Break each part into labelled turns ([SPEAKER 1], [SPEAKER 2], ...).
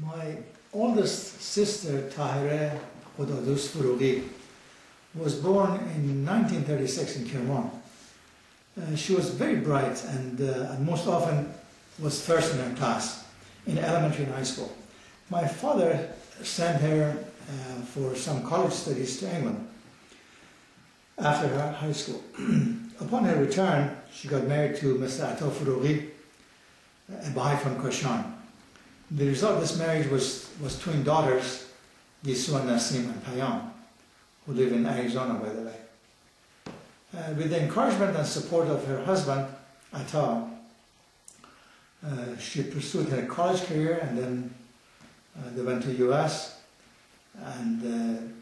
[SPEAKER 1] My oldest sister, Tahereh Khodadoost Foroughi, was born in 1936 in Kirman. She was very bright and most often was first in her class in elementary and high school. My father sent her for some college studies to England after her high school. Upon her return, she got married to Mr. Foroughi, a Baha'i from Kashan. The result of this marriage was twin daughters, Yisua, Nasim, and Payam, who live in Arizona, by the way. With the encouragement and support of her husband, Atta, she pursued her college career, and then they went to the US and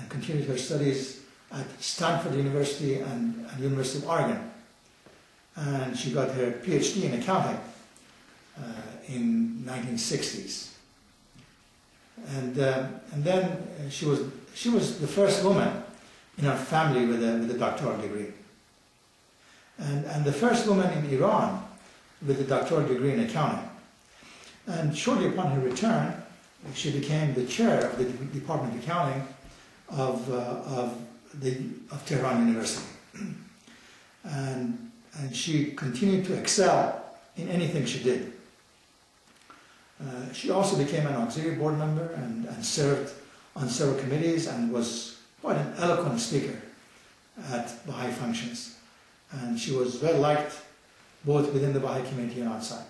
[SPEAKER 1] continued her studies at Stanford University and University of Oregon. And she got her PhD in accounting in 1960s. And then she was the first woman in our family with a doctoral degree. And the first woman in Iran with a doctoral degree in accounting. And shortly upon her return, she became the chair of the Department of Accounting of Tehran University. And she continued to excel in anything she did. She also became an auxiliary board member and served on several committees and was quite an eloquent speaker at Baha'i functions. And she was well liked both within the Baha'i community and outside.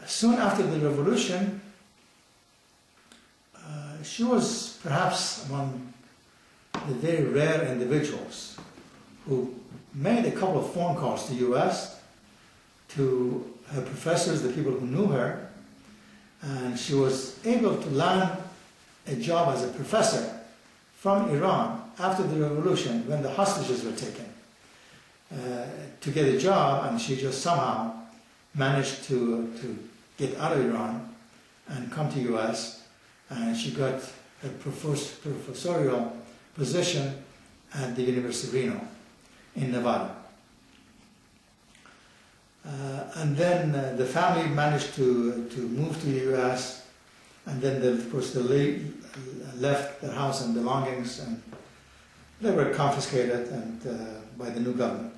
[SPEAKER 1] Soon after the revolution, she was perhaps among the very rare individuals who made a couple of phone calls to the US, to her professors, the people who knew her, and she was able to land a job as a professor from Iran after the revolution when the hostages were taken to get a job, and she just somehow managed to get out of Iran and come to US, and she got a professorial position at the University of Reno in Nevada. And then the family managed to move to the US, and then of course they left their house and belongings, and they were confiscated by the new government.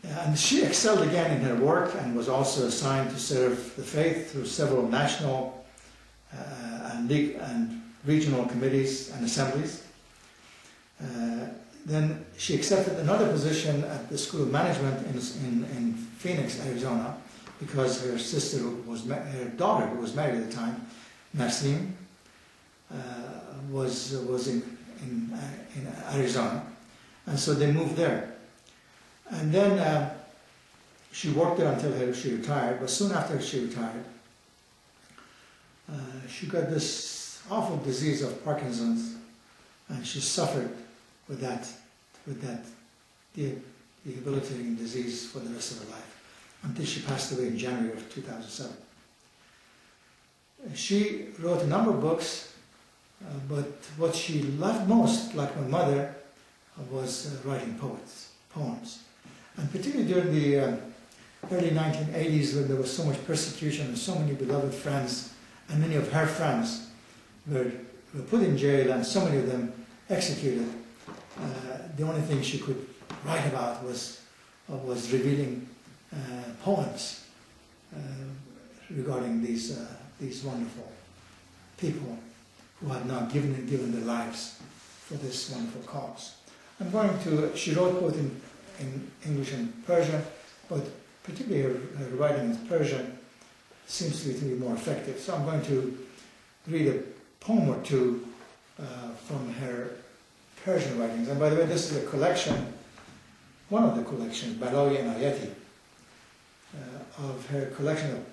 [SPEAKER 1] And she excelled again in her work and was also assigned to serve the faith through several national and regional committees and assemblies. Then she accepted another position at the School of Management in Phoenix, Arizona, because her sister, her daughter, who was married at the time, Nasim, was in Arizona, and so they moved there. And then she worked there until she retired. But soon after she retired, she got this awful disease of Parkinson's, and she suffered with that debilitating disease for the rest of her life, until she passed away in January of 2007. She wrote a number of books, but what she loved most, like my mother, was writing poems. And particularly during the early 1980s, when there was so much persecution and so many beloved friends, and many of her friends were put in jail and so many of them executed, the only thing she could write about was revealing poems regarding these wonderful people who had now given their lives for this wonderful cause. She wrote both in English and Persian, but particularly her writing in Persian seems to be more effective. So I'm going to read a poem or two from her Persian writings. And by the way, this is a collection, one of the collections, Baha'i and Ayati, of her collection of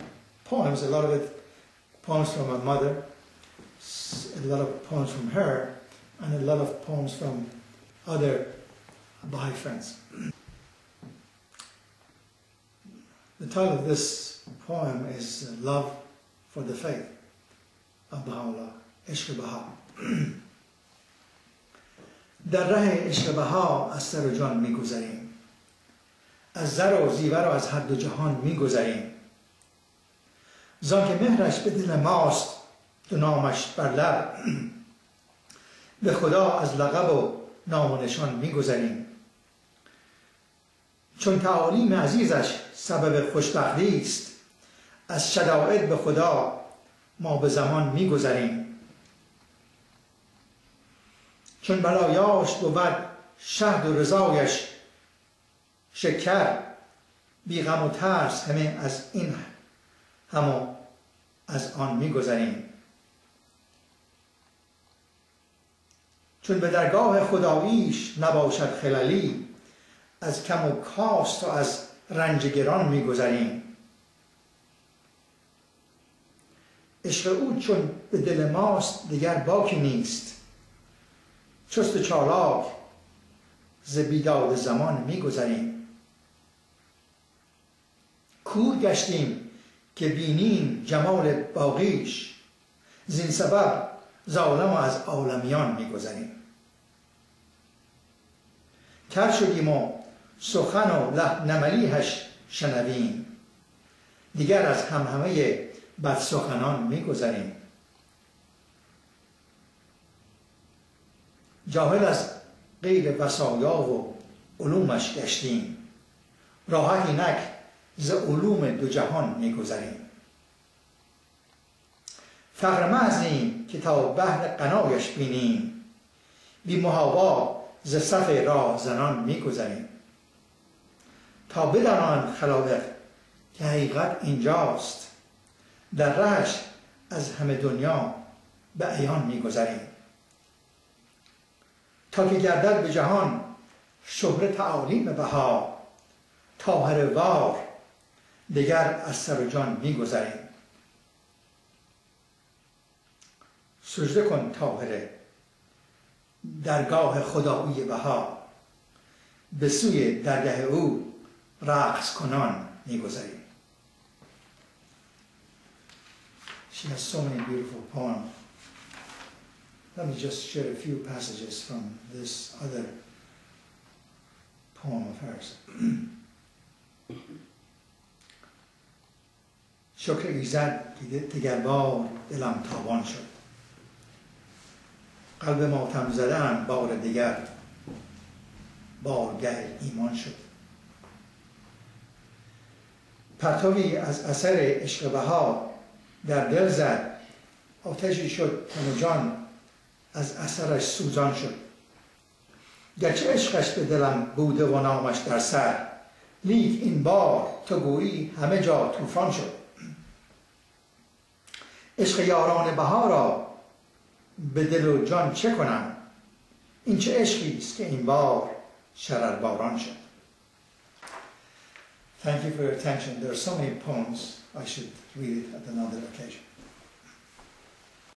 [SPEAKER 1] poems. A lot of it poems from her mother, a lot of poems from her, and a lot of poems from other Baha'i friends. The title of this poem is Love for the Faith of Baha'u'llah, Ishq Baha. در ره عشق بها از سر و جان می‌گذریم، از زر و زیور و از هر دو جهان می‌گذریم، زان که مهرش به دل ماست و نامش بر لب، به خدا از لقب و نام و نشان میگذریم. چون تعالیم عزیزش سبب خوشبختی است، از شدائد به خدا ما به زمان میگذریم. چون بلایاش بود شهد و رضایش شکر، بی غم و ترس همه از این هم و از آن میگذریم. چون به درگاه خداییش نباشد خللی، از کم و کاست و از رنج گران میگذریم. عشق او چون به دل ماست دیگر باکی نیست، چست چالاک ز بیداد زمان میگذریم. کور گشتیم که بینیم جمال باقیش، زین سبب ز عالم و از عالمیان میگذریم. کر شدیم و سخن و نملیهش شنویم، دیگر از همهمه بد سخنان میگذریم. جاهل از غیر وصایا و علومش گشتیم، راحت اینک ز علوم دو جهان میگذریم. فقر محضیم که تا بحر غنایش بینیم، بی محابا ز صف راهزنان میگذریم. تا بدانند خلایق که حقیقت اینجاست، در رهش از همه دنیا به عیان میگذریم. تا که گردد به جهان شهره تعالیم بها، طاهره وار دگر از سر و جان میگذریم. سجده کن طاهره درگاه خدایی بها، به سوی درگاه او رقص کنان میگذریم. She has so many beautiful poems. Let me just share a few passages from this other poem of hers. شکر ایزد که دگر بار دلم تابان شد، قلب ماتم زدن بار دیگر بارگه ایمان شد. پرتوی از اثر عشق بها در دل زد، آتشی شد تن و جان از اثرش سوزان شد. گرچه عشقش به دلم بوده و نامش در سر، لیک این بار تو گویی همه جا طوفان شد. عشق یاران بها را به دل و جان چه کنم، این چه عشقی است که این بار شرر باران شد. Thank you for your attention. There are so many poems. I should read it at another occasion.